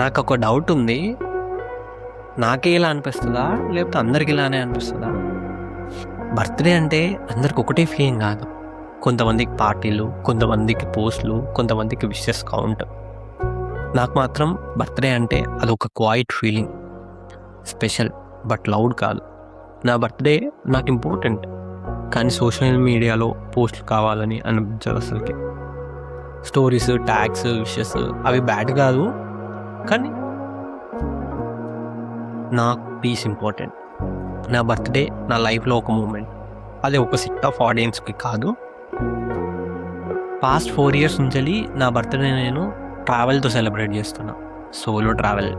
నాకు ఒక డౌట్ ఉంది. నాకే ఇలా అనిపిస్తుందా లేకపోతే అందరికి ఇలానే అనిపిస్తుందా? బర్త్డే అంటే అందరికి ఒకటే ఫీలింగ్ కాదు. కొంతమందికి పార్టీలు, కొంతమందికి పోస్టులు, కొంతమందికి విషెస్ కౌంట్. నాకు మాత్రం బర్త్డే అంటే అదొక quiet feeling. Special but loud కాదు. నా బర్త్డే నాకు ఇంపార్టెంట్, కానీ సోషల్ మీడియాలో పోస్టులు కావాలని అనిపించదు అసలుకి. స్టోరీస్, ట్యాగ్స్, విషెస్ అవి బ్యాడ్ కాదు, కానీ నాకు పీస్ ఇంపార్టెంట్. నా బర్త్డే నా లైఫ్లో ఒక మూమెంట్. అది ఒక సెట్ ఆఫ్ ఆడియన్స్కి కాదు. పాస్ట్ 4 years నుంచి నా బర్త్డే నేను ట్రావెల్తో సెలబ్రేట్ చేస్తున్నా. Solo travel,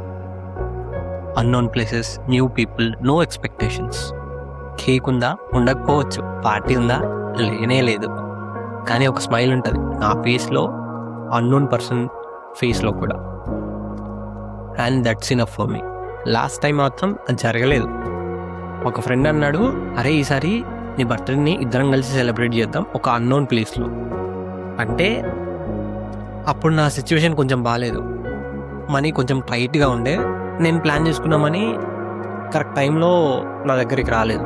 unknown places, new people, no expectations. Cake ఉందా? ఉండకపోవచ్చు. పార్టీ ఉందా? లేనే లేదు. కానీ ఒక స్మైల్ ఉంటుంది నా ఫేస్లో, అన్నోన్ పర్సన్ ఫేస్లో కూడా. And that's enough for me. Last time మాత్రం అది జరగలేదు. ఒక ఫ్రెండ్ అన్నాడు, అరే ఈసారి నీ బర్త్డేని ఇద్దరం కలిసి సెలబ్రేట్ చేద్దాం ఒక అన్నోన్ ప్లేస్లో. అంటే అప్పుడు నా సిచ్యువేషన్ కొంచెం బాగాలేదు, మనీ కొంచెం టైట్గా ఉండే. నేను ప్లాన్ చేసుకున్న మనీ కరెక్ట్ టైంలో నా దగ్గరికి రాలేదు.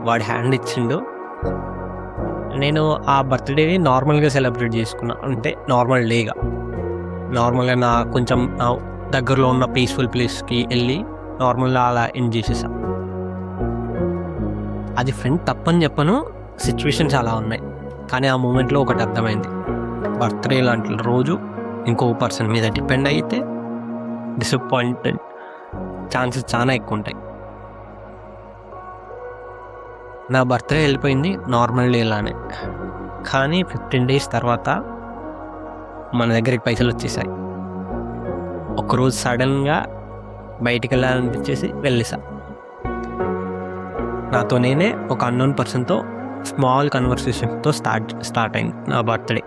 వాడి హ్యాండ్ ఇచ్చిండు. నేను ఆ బర్త్డేని నార్మల్గా సెలబ్రేట్ చేసుకున్నా, అంటే నార్మల్గా నా కొంచెం నా దగ్గరలో ఉన్న పీస్ఫుల్ ప్లేస్కి వెళ్ళి నార్మల్గా అలా ఎండ్ చేసేసా. అది ఫ్రెండ్ తప్పని చెప్పను, సిచ్యువేషన్ చాలా ఉన్నాయి. కానీ ఆ మూమెంట్లో ఒకటి అర్థమైంది, బర్త్డే లాంటి రోజు ఇంకో పర్సన్ మీద డిపెండ్ అయితే డిసప్పాయింటెడ్ ఛాన్సెస్ చాలా ఎక్కువ ఉంటాయి. నా బర్త్డే వెళ్ళిపోయింది నార్మల్ డేలానే, కానీ 15 days తర్వాత మన దగ్గరికి పైసలు వచ్చేసాయి. ఒకరోజు సడన్గా బయటికి వెళ్ళాలనిపించేసి వెళ్ళేసా. నాతో నేనే ఒక అన్నోన్ పర్సన్తో స్మాల్ కన్వర్సేషన్తో స్టార్ట్ అయింది నా బర్త్డే.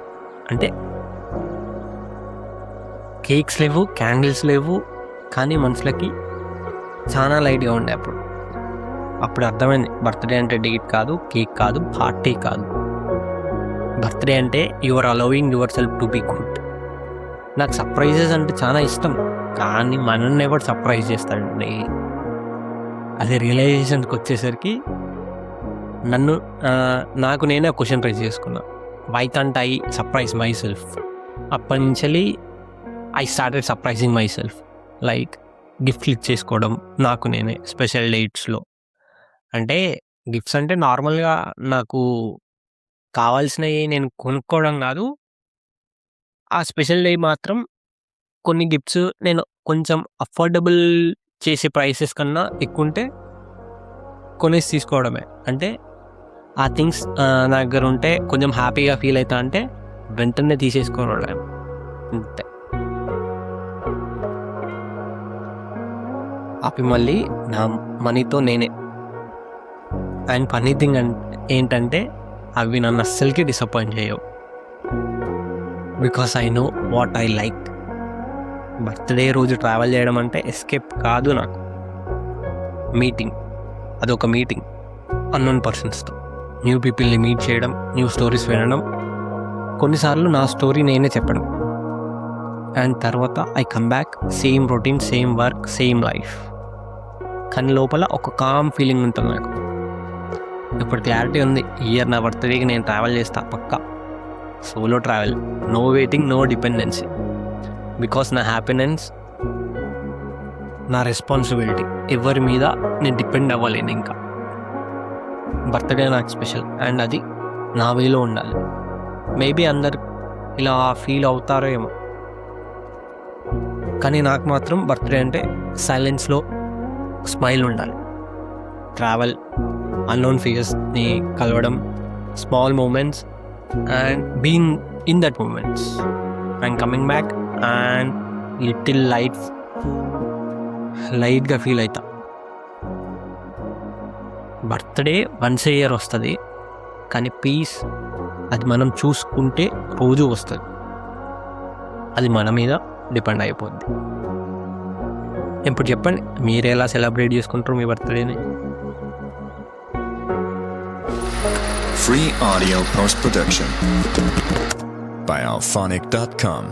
అంటే కేక్స్ లేవు, క్యాండిల్స్ లేవు, కానీ మనుషులకి చాలా లైట్గా ఉండే. అప్పుడు అర్థమైంది, బర్త్డే అంటే డేట్ కాదు, కేక్ కాదు, పార్టీ కాదు. బర్త్డే అంటే your allowing your self to be good. నాకు సర్ప్రైజెస్ అంటే చాలా ఇష్టం, కానీ మనల్ని ఎవరు సర్ప్రైజ్ చేస్తాడండి. అదే రియలైజేషన్కి వచ్చేసరికి నాకు నేనే క్వశ్చన్ రైజ్ చేసుకున్నా, why can't I surprise myself? అప్పటి నుంచి I started surprising myself. Like గిఫ్ట్లు ఇచ్చేసుకోవడం నాకు నేనే స్పెషల్ డేట్స్లో. అంటే గిఫ్ట్స్ అంటే నార్మల్గా నాకు కావాల్సినవి నేను కొనుక్కోవడం కాదు. ఆ స్పెషల్ డే మాత్రం కొన్ని గిఫ్ట్స్ నేను కొంచెం అఫోర్డబుల్ చేసే ప్రైసెస్ కన్నా ఎక్కువ ఉంటే కొనేసి తీసుకోవడమే. అంటే ఆ థింగ్స్ నా దగ్గర ఉంటే కొంచెం హ్యాపీగా ఫీల్ అవుతా అంటే వెంటనే తీసేసుకోవడం అంతే. అవి మళ్ళీ నా మనీతో నేనే. అండ్ ఫన్నీ థింగ్ ఏంటంటే అవి నన్ను అస్సలకి డిసప్పాయింట్ చేయవు, because I know what I like. Birthday రోజు ట్రావెల్ చేయడం అంటే ఎస్కేప్ కాదు నాకు. అదొక మీటింగ్ అన్నోన్ పర్సన్స్తో, న్యూ పీపుల్ని మీట్ చేయడం, న్యూ స్టోరీస్ వినడం, కొన్నిసార్లు నా స్టోరీ నేనే చెప్పడం. అండ్ తర్వాత I come back, same routine, same work, same life. కానీ లోపల ఒక కామ్ ఫీలింగ్ ఉంటుంది నాకు. ఇప్పుడు క్లారిటీ ఉంది, ఇయర్ నా బర్త్డేకి నేను ట్రావెల్ చేస్తా పక్కా. Solo travel, no waiting, no dependency. Because నా హ్యాపీనెస్ నా రెస్పాన్సిబిలిటీ. ఎవరి మీద నేను డిపెండ్ అవ్వలేను ఇంకా. బర్త్డే నాకు స్పెషల్, అండ్ అది నా వేలో ఉండాలి. మేబీ అందరు ఇలా ఫీల్ అవుతారో ఏమో, కానీ నాకు మాత్రం బర్త్డే అంటే సైలెన్స్లో స్మైల్ ఉండాలి. ట్రావెల్, అన్నోన్ ఫేసెస్ని కలవడం, small moments, and being in that moments and coming back and little లైట్గా ఫీల్ అవుతా. బర్త్డే వన్స్ ఏ ఇయర్ వస్తుంది, కానీ పీస్ అది మనం చూసుకుంటే రోజు వస్తుంది. అది మన మీద డిపెండ్ అయిపోద్ది. ఇప్పుడు చెప్పండి, మీరు ఎలా సెలబ్రేట్ చేసుకుంటారు మీ బర్త్డేని? Free audio post-production by alphonic.com.